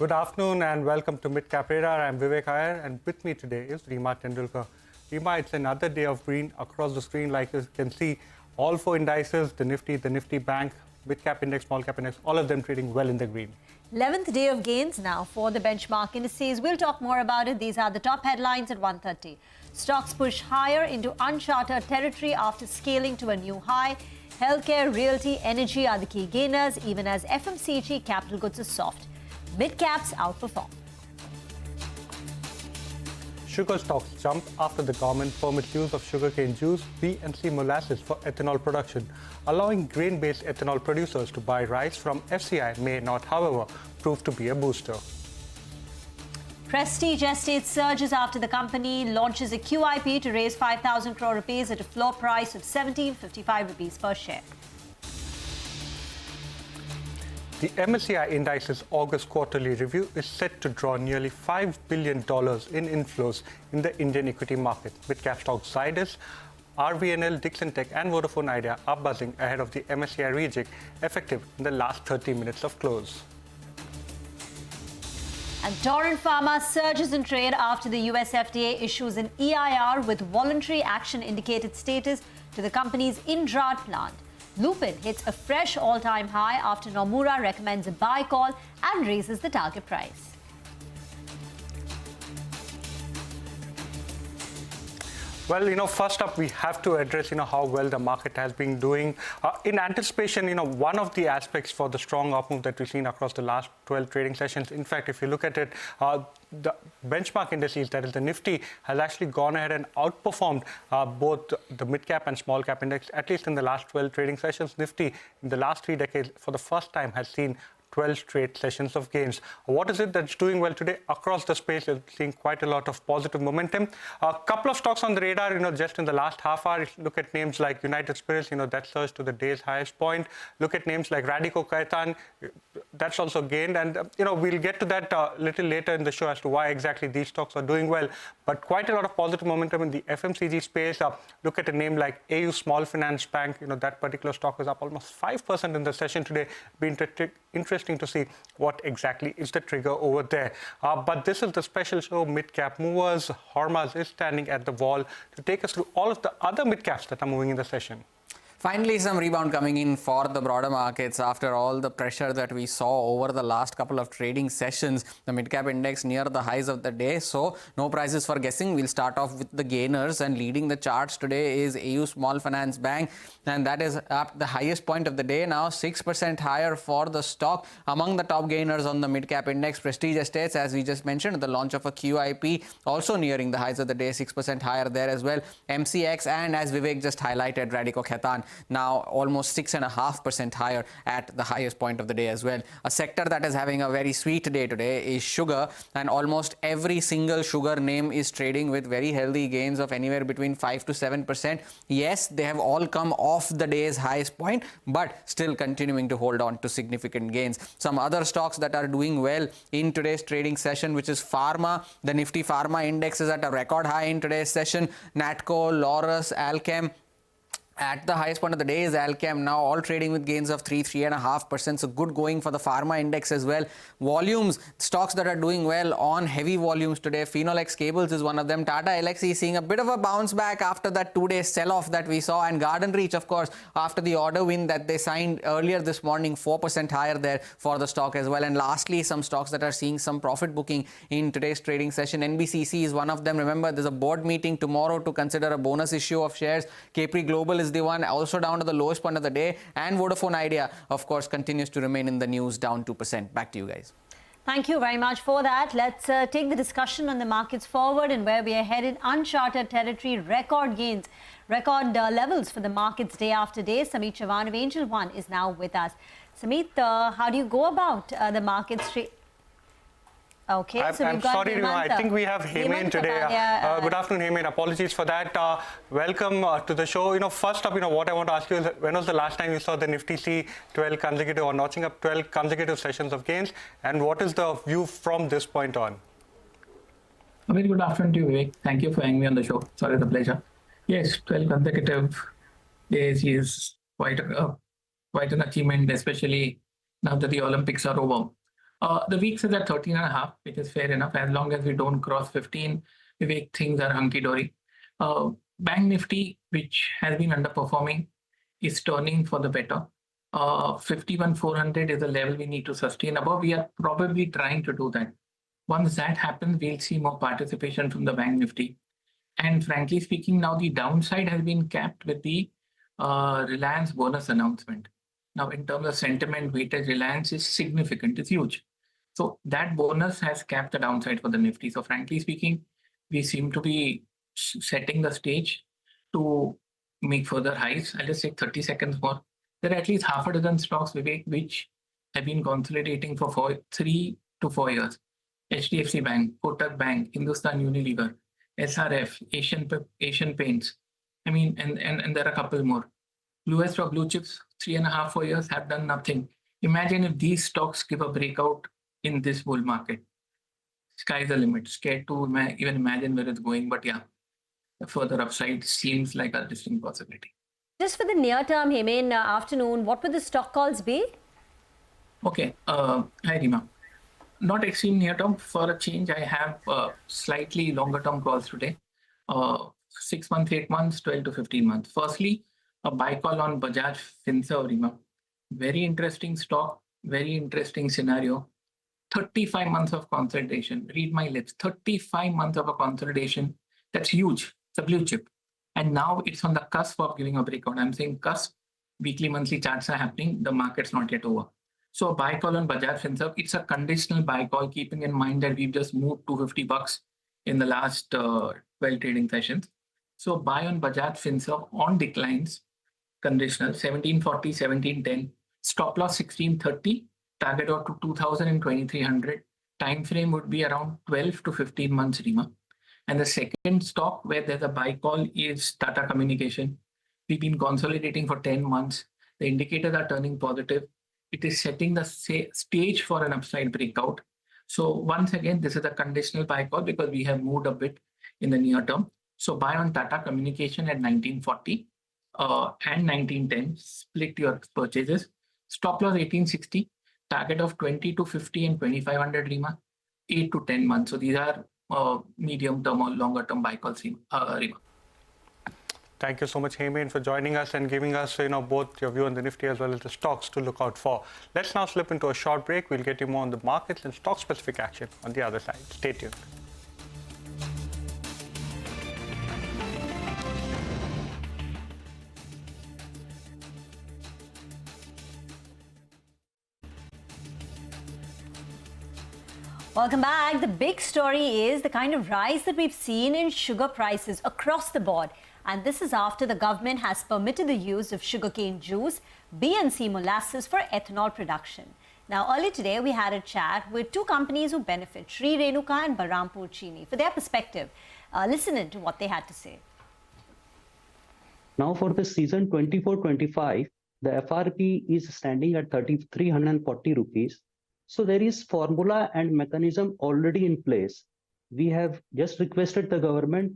Good afternoon and welcome to Midcap Radar. I'm Vivek Iyer and with me today is Reema Tendulkar. Reema, it's another day of green across the screen. Like you can see, all four indices, the Nifty Bank, Midcap Index, Small Cap Index, all of them trading well in the green. 11th day of gains now for the benchmark indices. We'll talk more about it. These are the top headlines at 1:30. Stocks push higher into uncharted territory after scaling to a new high. Healthcare, realty, energy are the key gainers, even as FMCG capital goods is soft. Mid-caps outperform. Sugar stocks jumped after the government permits use of sugarcane juice, B and C molasses for ethanol production. Allowing grain-based ethanol producers to buy rice from FCI may not, however, prove to be a booster. Prestige Estate surges after the company launches a QIP to raise 5,000 crore rupees at a floor price of 1755 rupees per share. The MSCI Indices August quarterly review is set to draw nearly $5 billion in inflows in the Indian equity market. Mid-cap stocks Zydus, RVNL, Dixon Tech and Vodafone Idea are buzzing ahead of the MSCI rejig effective in the last 30 minutes of close. And Torrent Pharma surges in trade after the US FDA issues an EIR with voluntary action indicated status to the company's Indrad plant. Lupin hits a fresh all-time high after Nomura recommends a buy call and raises the target price. Well, first up, we have to address, how well the market has been doing. In anticipation, one of the aspects for the strong up move that we've seen across the last 12 trading sessions. In fact, if you look at it, the benchmark indices, that is the Nifty, has actually gone ahead and outperformed both the mid-cap and small-cap index, at least in the last 12 trading sessions. Nifty, in the last 3 decades, for the first time, has seen 12 straight sessions of gains. What is it that's doing well today? Across the space, you're seeing quite a lot of positive momentum. A couple of stocks on the radar, just in the last half hour. Look at names like United Spirits, that surged to the day's highest point. Look at names like Radico Khaitan, that's also gained. And, we'll get to that a little later in the show as to why exactly these stocks are doing well. But quite a lot of positive momentum in the FMCG space. Look at a name like AU Small Finance Bank. That particular stock is up almost 5% in the session today. Be interesting to see what exactly is the trigger over there. But this is the special show, Mid-Cap Movers. Hormaz is standing at the wall to take us through all of the other mid-caps that are moving in the session. Finally, some rebound coming in for the broader markets after all the pressure that we saw over the last couple of trading sessions. The mid-cap index near the highs of the day, so no prizes for guessing. We'll start off with the gainers, and leading the charts today is AU Small Finance Bank, and that is up the highest point of the day now, 6% higher for the stock. Among the top gainers on the mid-cap index, Prestige Estates, as we just mentioned, the launch of a QIP, also nearing the highs of the day, 6% higher there as well. MCX, and as Vivek just highlighted, Radico Khaitan, now almost 6.5% higher at the highest point of the day as well. A sector that is having a very sweet day today is sugar, and almost every single sugar name is trading with very healthy gains of anywhere between 5 to 7%. Yes, they have all come off the day's highest point, but still continuing to hold on to significant gains. Some other stocks that are doing well in today's trading session, which is Pharma. The Nifty Pharma Index is at a record high in today's session. Natco, Laurus, Alchem. At the highest point of the day is Alchem, now all trading with gains of 3.5%. So good going for the pharma index as well. Volumes, stocks that are doing well on heavy volumes today. Phenol-X Cables is one of them. Tata Elxsi seeing a bit of a bounce back after that 2-day sell-off that we saw. And Garden Reach, of course, after the order win that they signed earlier this morning, 4% higher there for the stock as well. And lastly, some stocks that are seeing some profit booking in today's trading session. NBCC is one of them. Remember, there's a board meeting tomorrow to consider a bonus issue of shares. Capri Global is the one, also down to the lowest point of the day, and Vodafone Idea, of course, continues to remain in the news, down 2%. Back to you guys. Thank you very much for that. Let's take the discussion on the markets forward and where we are headed. Uncharted territory, record gains, record levels for the markets day after day. Samit Chavan of Angel One is now with us. Samit, how do you go about the markets? Okay, I'm sorry, Reema, I think we have Hemant today. Good afternoon, Hemant. Apologies for that. Welcome to the show. First up, what I want to ask you is, when was the last time you saw the Nifty see 12 consecutive or notching up 12 consecutive sessions of gains? And what is the view from this point on? A very good afternoon to you, Vivek. Thank you for having me on the show. It's always a pleasure. Yes, 12 consecutive days is quite an achievement, especially now that the Olympics are over. The weeks is at 13.5, which is fair enough. As long as we don't cross 15, Vivek, things are hunky-dory. Bank Nifty, which has been underperforming, is turning for the better. 51,400 is the level we need to sustain above. We are probably trying to do that. Once that happens, we'll see more participation from the Bank Nifty. And frankly speaking, now the downside has been capped with the Reliance bonus announcement. Now, in terms of sentiment, weighted Reliance is significant, it's huge. So that bonus has capped the downside for the Nifty. So frankly speaking, we seem to be setting the stage to make further highs. I'll just take 30 seconds more. There are at least half a dozen stocks, Vivek, which have been consolidating for 3 to 4 years. HDFC Bank, Kotak Bank, Hindustan Unilever, SRF, Asian Paints. I mean, and there are a couple more. Bluest of blue chips, 3.5, 4 years have done nothing. Imagine if these stocks give a breakout in this bull market. Sky's the limit. Scared to even imagine where it's going, but yeah, the further upside seems like a distinct possibility. Just for the near term, Hemen, afternoon, what would the stock calls be? Okay. Hi, Rima. Not extreme near term. For a change, I have slightly longer term calls today. 6 months, 8 months, 12 to 15 months. Firstly, a buy call on Bajaj Finserv, Rima. Very interesting stock, very interesting scenario. 35 months of consolidation. Read my lips. 35 months of a consolidation. That's huge. It's a blue chip. And now it's on the cusp of giving a breakout. I'm saying cusp, weekly, monthly charts are happening. The market's not yet over. So a buy call on Bajaj Finserv, it's a conditional buy call, keeping in mind that we've just moved $250 in the last 12 trading sessions. So buy on Bajaj Finserv on declines, conditional, 1740, 1710, stop loss 1630, target out to 2000 and 2300. Time frame would be around 12 to 15 months, Rima. And the second stock where there's a buy call is Tata Communication. We've been consolidating for 10 months. The indicators are turning positive. It is setting the stage for an upside breakout. So once again, this is a conditional buy call because we have moved a bit in the near term. So buy on Tata Communication at 1940 and 1910. Split your purchases. Stop loss 1860. Target of 20 to 50 and 2500, Rima. 8 to 10 months. So these are medium term or longer term buy calls, Rima. Thank you so much, Hemen, for joining us and giving us, both your view on the Nifty as well as the stocks to look out for. Let's now slip into a short break. We'll get you more on the markets and stock-specific action on the other side. Stay tuned. Welcome back. The big story is the kind of rise that we've seen in sugar prices across the board. And this is after the government has permitted the use of sugarcane juice, B&C molasses for ethanol production. Now, earlier today, we had a chat with two companies who benefit, Sri Renuka and Balrampur Chini, for their perspective. Listen in to what they had to say. Now, for the season 24-25, the FRP is standing at 3,340 rupees. So there is formula and mechanism already in place. We have just requested the government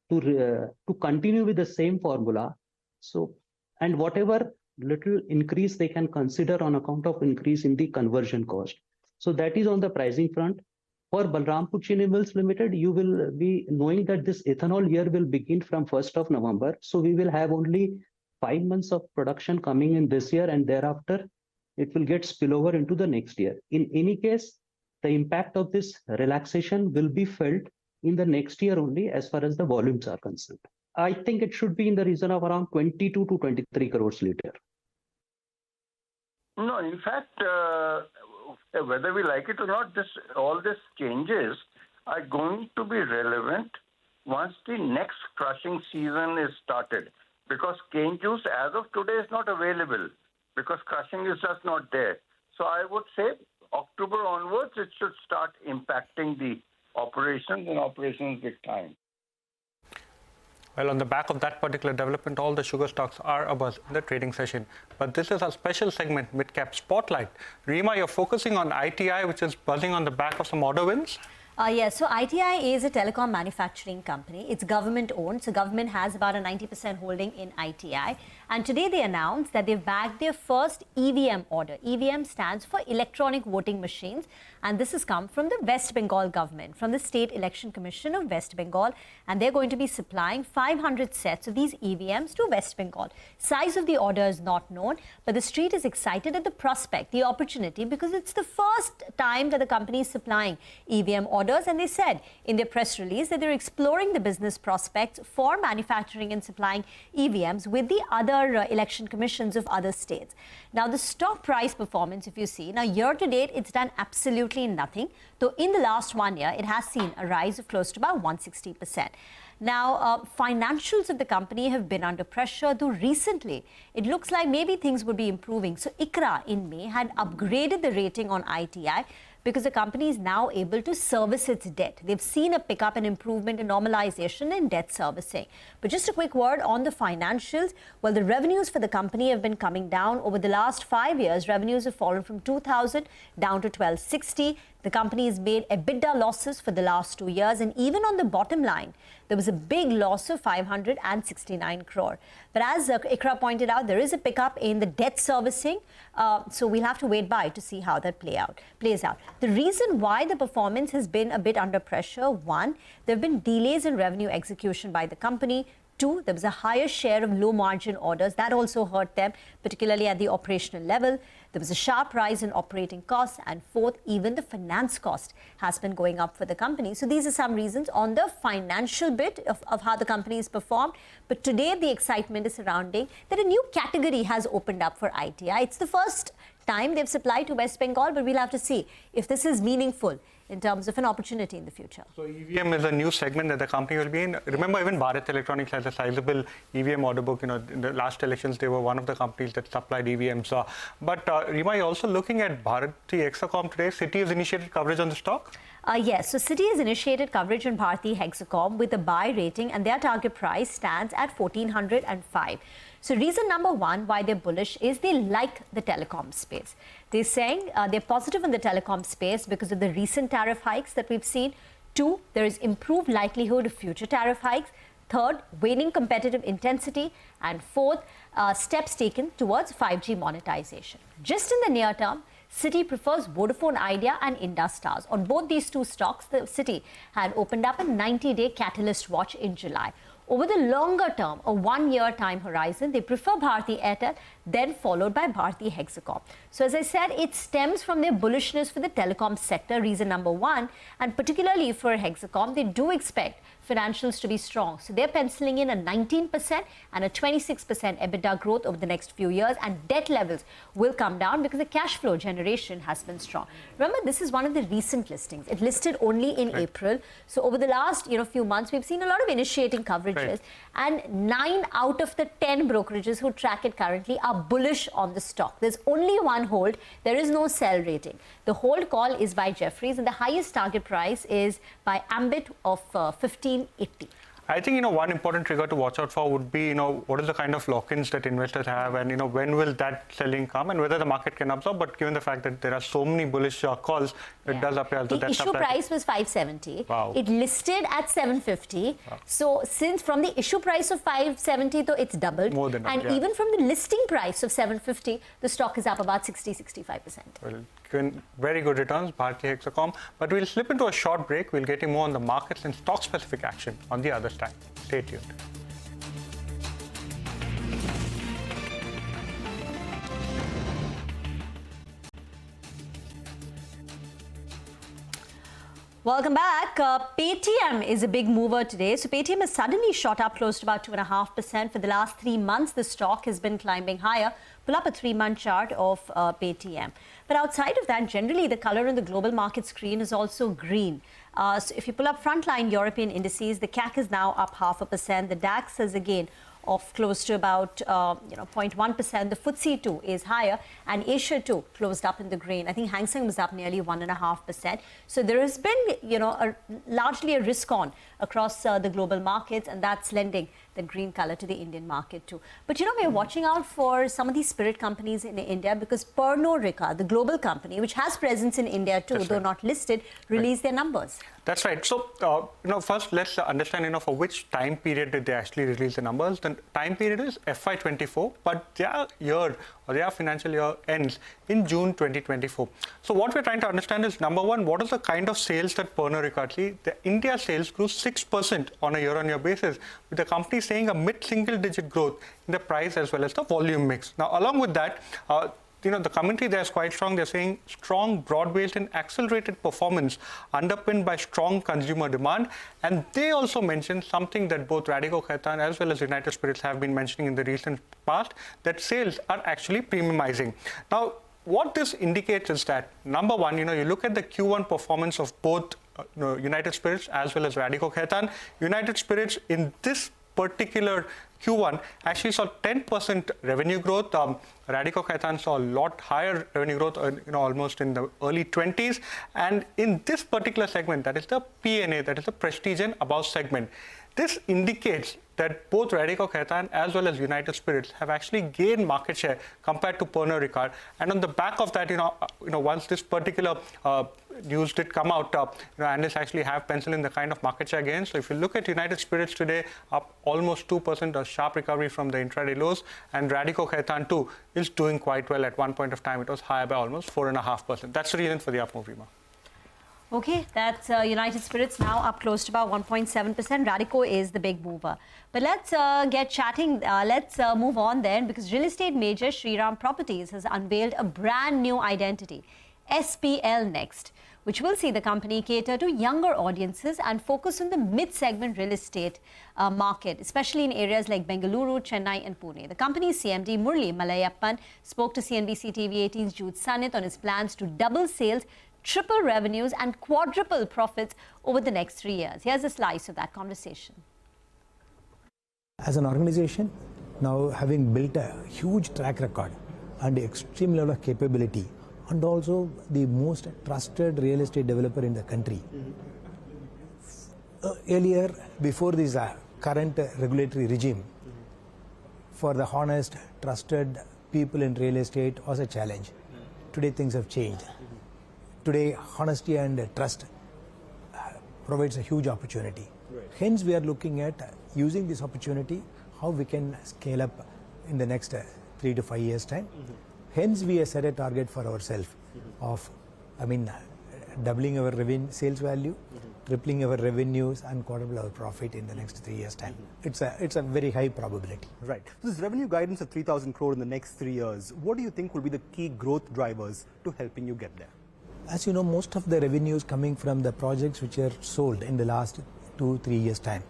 to continue with the same formula. So, and whatever little increase they can consider on account of increase in the conversion cost. So that is on the pricing front. For Balrampur Chini Mills Limited, you will be knowing that this ethanol year will begin from 1st of November. So we will have only 5 months of production coming in this year, and thereafter it will get spillover into the next year. In any case, the impact of this relaxation will be felt in the next year only as far as the volumes are concerned. I think it should be in the region of around 22 to 23 crores liter. No, in fact, whether we like it or not, all these changes are going to be relevant once the next crushing season is started. Because cane juice as of today is not available because crushing is just not there. So I would say October onwards, it should start impacting the operations big time. Well, on the back of that particular development, all the sugar stocks are abuzz in the trading session. But this is a special segment, Midcap Spotlight. Rima, you're focusing on ITI, which is buzzing on the back of some order wins? Yes, so ITI is a telecom manufacturing company. It's government owned, so government has about a 90% holding in ITI. And today they announced that they've bagged their first EVM order. EVM stands for electronic voting machines. And this has come from the West Bengal government, from the State Election Commission of West Bengal. And they're going to be supplying 500 sets of these EVMs to West Bengal. Size of the order is not known, but the street is excited at the prospect, the opportunity, because it's the first time that the company is supplying EVM orders. And they said in their press release that they're exploring the business prospects for manufacturing and supplying EVMs with the other election commissions of other states. Now, the stock price performance, if you see, now year to date, it's done absolutely nothing. Though in the last 1 year, it has seen a rise of close to about 160%. Now, financials of the company have been under pressure, though recently it looks like maybe things would be improving. So ICRA in May had upgraded the rating on ITI because the company is now able to service its debt. They've seen a pickup and improvement in normalization in debt servicing. But just a quick word on the financials. Well, the revenues for the company have been coming down. Over the last 5 years, revenues have fallen from 2,000 down to 1,260. The company has made EBITDA losses for the last 2 years. And even on the bottom line, there was a big loss of 569 crore. But as ICRA pointed out, there is a pickup in the debt servicing. So we'll have to wait by to see how that plays out. The reason why the performance has been a bit under pressure, one, there have been delays in revenue execution by the company. Two, there was a higher share of low margin orders. That also hurt them, particularly at the operational level. There was a sharp rise in operating costs. And fourth, even the finance cost has been going up for the company. So these are some reasons on the financial bit of how the company is performed. But today, the excitement is surrounding that a new category has opened up for ITI. It's the first time they've supplied to West Bengal, but we'll have to see if this is meaningful in terms of an opportunity in the future. So EVM is a new segment that the company will be in. Remember, even Bharat Electronics has a sizable EVM order book. In the last elections, they were one of the companies that supplied EVMs. But Rima, you're also looking at Bharti Hexacom today. Citi has initiated coverage on the stock? Yes, so Citi has initiated coverage on Bharti Hexacom with a buy rating, and their target price stands at 1,405. So reason number one why they're bullish is they like the telecom space. They're saying they're positive in the telecom space because of the recent tariff hikes that we've seen. Two, there is improved likelihood of future tariff hikes. Third, waning competitive intensity. And fourth, steps taken towards 5G monetization. Just in the near term, Citi prefers Vodafone Idea and Indus Towers. On both these two stocks, the Citi had opened up a 90-day catalyst watch in July. Over the longer term, a 1-year time horizon, they prefer Bharti Airtel, then followed by Bharti Hexacom. So as I said, it stems from their bullishness for the telecom sector, reason number one, and particularly for Hexacom, they do expect financials to be strong. So they're penciling in a 19% and a 26% EBITDA growth over the next few years, and debt levels will come down because the cash flow generation has been strong. Remember, this is one of the recent listings. It listed only in April. So over the last few months, we've seen a lot of initiating coverages, and 9 out of the 10 brokerages who track it currently are bullish on the stock. There's only one hold. There is no sell rating. The hold call is by Jefferies, and the highest target price is by Ambit of 1580. I think, one important trigger to watch out for would be, what is the kind of lock-ins that investors have, and, when will that selling come, and whether the market can absorb. But given the fact that there are so many bullish calls, it does appear as though the issue price was 570. Wow. It listed at 750. Wow. So since from the issue price of 570, though, it's doubled. More than doubled, and even from the listing price of 750, the stock is up about 60-65%. Well, very good returns, Bharti Hexacom. But we'll slip into a short break. We'll get you more on the markets and stock-specific action on the other side. Stay tuned. Welcome back. Paytm is a big mover today. So Paytm has suddenly shot up close to about 2.5%. For the last 3 months, the stock has been climbing higher. Pull up a 3-month chart of Paytm. But outside of that, generally, the color on the global market screen is also green. So if you pull up frontline European indices, the CAC is now up 0.5%. The DAX is again of close to about 0.1%. The FTSE 2 is higher, and Asia 2 closed up in the green. I think Hang Seng was up nearly 1.5%. So there has been largely a risk on across the global markets, and that's lending the green color to the Indian market too. But we're watching out for some of these spirit companies in India because Pernod Ricard, the global company, which has presence in India too, though not listed, released their numbers. That's right. So, first let's understand, for which time period did they actually release the numbers. The time period is FY24, but their financial year ends in June 2024. So, what we're trying to understand is, number one, what is the kind of sales that Pernod Ricard see? The India sales grew 6% on a year-on-year basis, with the company saying a mid-single-digit growth in the price as well as the volume mix. Now, along with that, the commentary there is quite strong. They're saying strong, broad-based and accelerated performance underpinned by strong consumer demand. And they also mentioned something that both Radico Khaitan as well as United Spirits have been mentioning in the recent past, that sales are actually premiumizing. Now, what this indicates is that, number one, you look at the Q1 performance of both United Spirits as well as Radico Khaitan. United Spirits in this particular Q1 actually saw 10% revenue growth. Radico Khaitan saw a lot higher revenue growth, almost in the early 20s. And in this particular segment, that is the P&A, that is the Prestige and Above segment, this indicates that both Radico Khaitan as well as United Spirits have actually gained market share compared to Pernod Ricard. And on the back of that, once this particular news did come out, analysts actually have penciled in the kind of market share gains. So if you look at United Spirits today, up almost 2%, a sharp recovery from the intraday lows, and Radico Khaitan too is doing quite well. At one point of time, it was higher by almost 4.5%. That's the reason for the up move, Rima. Okay, that's United Spirits now up close to about 1.7%. Radico is the big mover. But let's get chatting. Let's move on then, because real estate major Shriram Properties has unveiled a brand new identity, SPL Next, which will see the company cater to younger audiences and focus on the mid-segment real estate market, especially in areas like Bengaluru, Chennai and Pune. The company's CMD Murli Malayappan spoke to CNBC-TV18's Jude Sanit on his plans to double sales, triple revenues and quadruple profits over the next 3 years. Here's a slice of that conversation. As an organization, now having built a huge track record and extreme level of capability, and also the most trusted real estate developer in the country. Earlier, before this current regulatory regime, for the honest, trusted people in real estate was a challenge. Today things have changed. Today, honesty and trust provides a huge opportunity. Right. Hence, we are looking at using this opportunity, how we can scale up in the next 3 to 5 years' time. Hence, we have set a target for ourselves of, doubling our sales value, tripling our revenues, and quadrupling our profit in the next 3 years' time. It's a very high probability. Right. So this revenue guidance of 3,000 crore in the next 3 years, what do you think will be the key growth drivers to helping you get there? As you know, most of the revenue is coming from the projects which are sold in the last 2-3 years' time.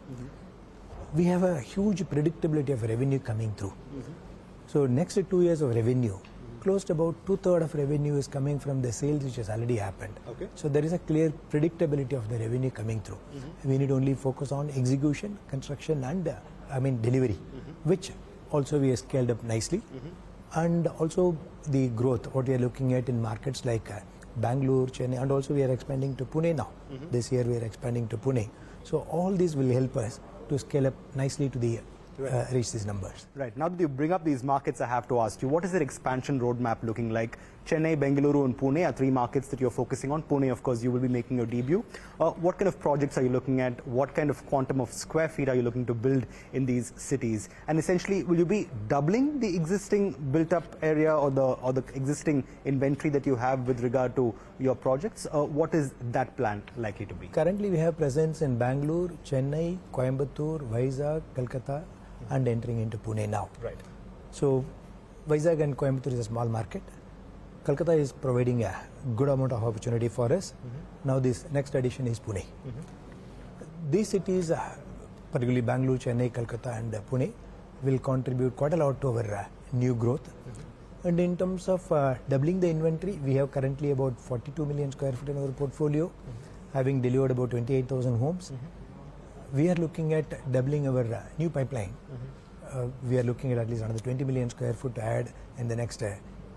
We have a huge predictability of revenue coming through. So next 2 years of revenue, close to about 2/3 of revenue is coming from the sales which has already happened. Okay. So there is a clear predictability of the revenue coming through. We need only focus on execution, construction and delivery, which also we have scaled up nicely. And also the growth, what we are looking at in markets like Bangalore, Chennai, and also we are expanding to Pune now. This year we are expanding to Pune. So all this will help us to scale up nicely to the reach these numbers. Right. Now that you bring up these markets, I have to ask you, what is their expansion roadmap looking like? Chennai, Bengaluru and Pune are 3 markets that you're focusing on. Pune, of course, you will be making your debut. What kind of projects are you looking at? What kind of quantum of square feet are you looking to build in these cities? And essentially, will you be doubling the existing built-up area or the existing inventory that you have with regard to your projects? What is that plan likely to be? Currently, we have presence in Bangalore, Chennai, Coimbatore, Vizag, Kolkata, and entering into Pune now. Right. So, Vizag and Coimbatore is a small market. Kolkata is providing a good amount of opportunity for us. Now this next addition is Pune. These cities, particularly Bangalore, Chennai, Kolkata and Pune, will contribute quite a lot to our new growth. And in terms of doubling the inventory, we have currently about 42 million square feet in our portfolio, having delivered about 28,000 homes. We are looking at doubling our new pipeline. We are looking at least another 20 million square foot to add in the next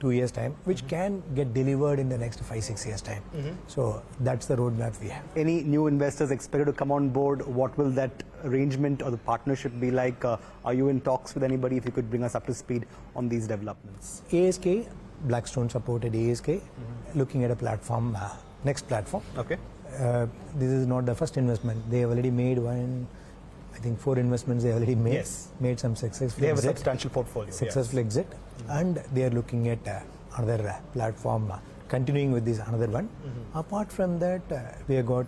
2 years' time, which can get delivered in the next 5-6 years' time. So that's the roadmap we have. Any new investors expected to come on board? What will that arrangement or the partnership be like? Are you in talks with anybody? If you could bring us up to speed on these developments. ASK, Blackstone supported ASK, looking at a platform, next platform. Okay. This is not the first investment. They have already made I think 4 investments they already made. Yes. Made some successful They have a exit. substantial portfolio. Successful exit. And they are looking at another platform, continuing with this another one. Apart from that, we have got,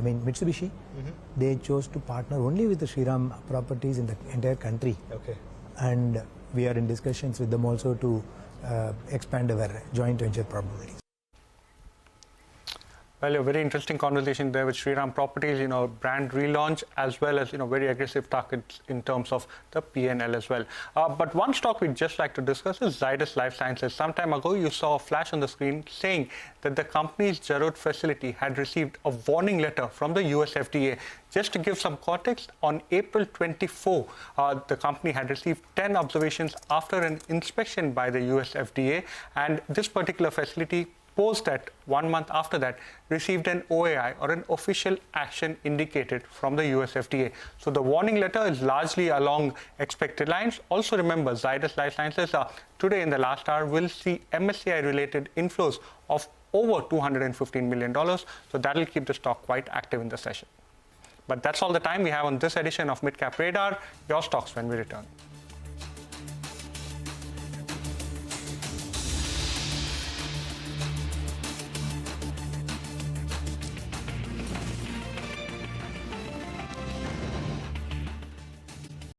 Mitsubishi. They chose to partner only with the Shriram Properties in the entire country. Okay. And we are in discussions with them also to expand our joint venture probabilities. Well, a very interesting conversation there with Shriram Properties, brand relaunch as well as, very aggressive targets in terms of the P&L as well. But one stock we'd just like to discuss is Zydus Life Sciences. Some time ago, you saw a flash on the screen saying that the company's Jarod facility had received a warning letter from the US FDA. Just to give some context, on April 24, the company had received 10 observations after an inspection by the US FDA, and this particular facility post that 1 month after that received an OAI or an official action indicated from the US FDA. So the warning letter is largely along expected lines. Also remember, Zydus Life Sciences today in the last hour will see MSCI related inflows of over $215 million. So that will keep the stock quite active in the session. But that's all the time we have on this edition of Midcap Radar. Your stocks when we return.